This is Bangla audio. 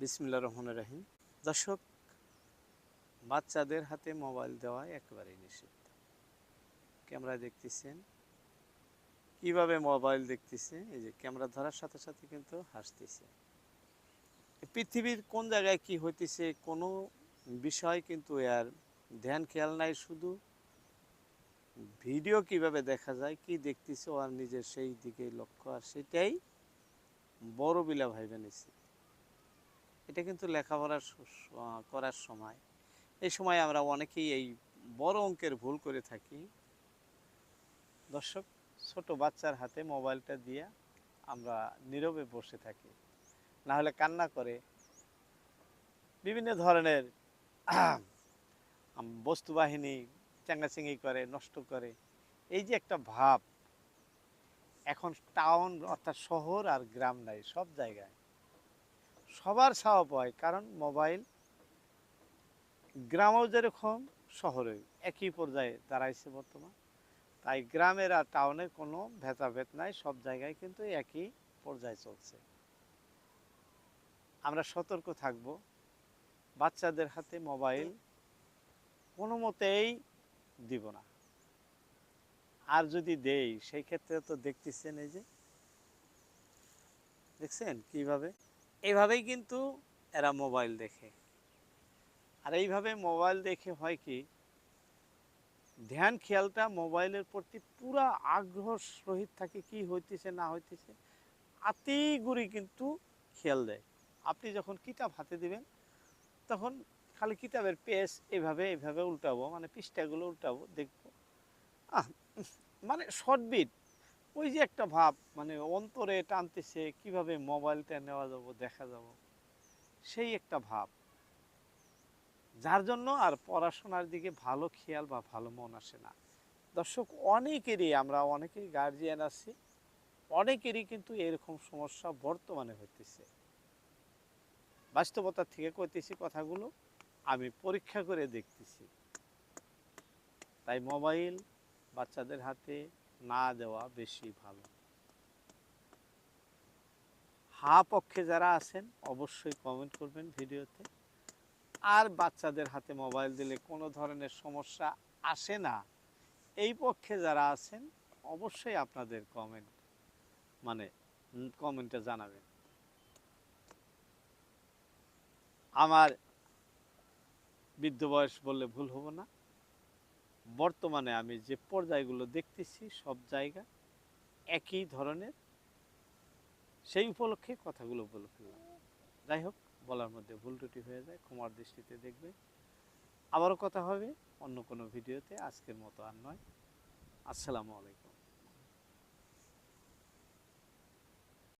বিসমিল্লাহির রহমানির রহিম। দর্শক, বাচ্চাদের হাতে মোবাইল দেওয়া একেবারেই নিষিদ্ধ। ক্যামেরা দেখতেছেন কিভাবে মোবাইল দেখতেছে, এই যে ক্যামেরা ধরার সাথে সাথে কিন্তু হাসতেছে। পৃথিবীর কোন জায়গায় কি হইতেছে কোনো বিষয় কিন্তু এর ধ্যান খেয়াল নাই, শুধু ভিডিও কিভাবে দেখা যায়, কি দেখতেছে ও আর নিজের সেই দিকে লক্ষ্য, আর সেটাই বড় বিলা ভাইবে নিছে। এটা কিন্তু লেখাপড়া করার সময়, এই সময় আমরা অনেকেই এই বড় অঙ্কের ভুল করে থাকি। দর্শক, ছোট বাচ্চার হাতে মোবাইলটা দিয়ে আমরা নীরবে বসে থাকি, না হলে কান্না করে, বিভিন্ন ধরনের বস্তুবাহিনী চাঙ্গাচিঙ্গি করে, নষ্ট করে। এই যে একটা ভাব, এখন টাউন অর্থাৎ শহর আর গ্রাম নাই, সব জায়গায় সবার স্বভাব হয়, কারণ মোবাইল গ্রামেও যেরকম শহরে একই পর্যায়ে দাঁড়াইছে বর্তমান। তাই গ্রামের আর টাউনের কোনো ভেদাভেদ নাই, সব জায়গায় কিন্তু একই পর্যায়ে চলছে। আমরা সতর্ক থাকব, বাচ্চাদের হাতে মোবাইল কোনো মতেই দিব না। আর যদি দেই, সেই ক্ষেত্রে তো দেখতেছেন, এই যে দেখছেন কিভাবে, এইভাবেই কিন্তু এরা মোবাইল দেখে। আর এইভাবে মোবাইল দেখে হয় কি, ধ্যান খেয়ালটা মোবাইলের প্রতি পুরা আগ্রহ সহিত থাকে, কি হইতেছে না হইতেছে আতিগুড়ি কিন্তু খেয়াল দেয়। আপনি যখন কিতাব হাতে দিবেন, তখন খালি কিতাবের পেজ এভাবে এভাবে উল্টাবো, মানে পৃষ্ঠাগুলো উল্টাবো, দেখবো মানে শর্টবিট, ওই যে একটা ভাব, মানে অন্তরে টানতেছে কিভাবে মোবাইলটা নেওয়া যাব, দেখা যাব, সেই একটা ভাব, যার জন্য আর পড়াশোনার দিকে ভালো খেয়াল বা ভালো মন আসে না। দর্শক, অনেকেরই, আমরা অনেকেই গার্জিয়ান আছি, অনেকেরই কিন্তু এরকম সমস্যা বর্তমানে হইতেছে। বাস্তবতা থেকে কইতেছি কথাগুলো, আমি পরীক্ষা করে দেখতেছি। তাই মোবাইল বাচ্চাদের হাতে না দেওয়া বেশি ভালো। হ্যাঁ পক্ষে যারা আছেন অবশ্যই কমেন্ট করবেন ভিডিওতে। আর বাচ্চাদের হাতে মোবাইল দিলে কোনো ধরনের সমস্যা আসে না, এই পক্ষে যারা আছেন অবশ্যই আপনাদের কমেন্ট, মানে কমেন্টে জানাবেন। আমার বৃদ্ধ বয়স বললে ভুল হবো না। বর্তমানে আমি যে পর্যায়গুলো দেখতেছি, সব জায়গা একই ধরনের, সেই উপলক্ষে কথাগুলো বলে ফেললাম। যাই হোক, বলার মধ্যে ভুল ত্রুটি হয়ে যায়, ক্ষমার দৃষ্টিতে দেখবে। আবারও কথা হবে অন্য কোনো ভিডিওতে, আজকের মতো আর নয়। আসসালামু আলাইকুম।